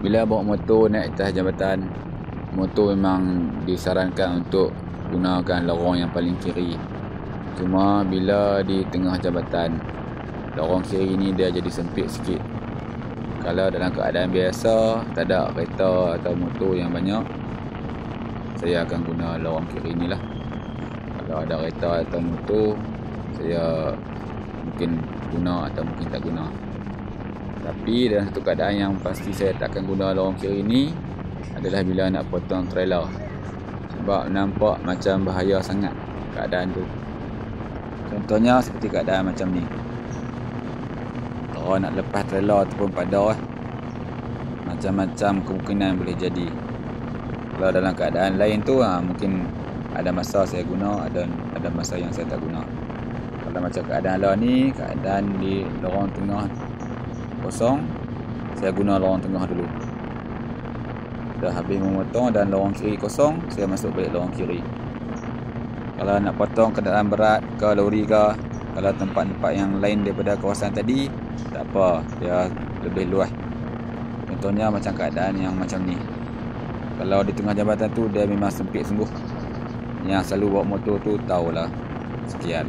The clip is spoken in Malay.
Bila bawa motor naik atas jambatan, motor memang disarankan untuk gunakan lorong yang paling kiri. Cuma bila di tengah jambatan, lorong kiri ni dia jadi sempit sikit. Kalau dalam keadaan biasa, tak ada kereta atau motor yang banyak, saya akan guna lorong kiri ni lah. Kalau ada kereta atau motor, saya mungkin guna atau mungkin tak guna. Tapi dalam satu keadaan yang pasti saya takkan guna lorong kiri ni adalah bila nak potong trailer. Sebab nampak macam bahaya sangat keadaan tu. Contohnya seperti keadaan macam ni. Kalau nak lepas trailer ataupun padah, macam-macam kemungkinan boleh jadi. Kalau dalam keadaan lain tu mungkin ada masa saya guna, ada masa yang saya tak guna. Kalau macam keadaan lah ni, keadaan di lorong tengah kosong, saya guna lorong tengah dulu. Dah habis memotong dan lorong kiri kosong, saya masuk balik lorong kiri. Kalau nak potong kenderaan berat ke lori ke, kalau tempat-tempat yang lain daripada kawasan tadi, tak apa, dia lebih luas. Contohnya macam keadaan yang macam ni. Kalau di tengah jambatan tu dia memang sempit sungguh. Yang selalu bawa motor tu tahulah. Sekian.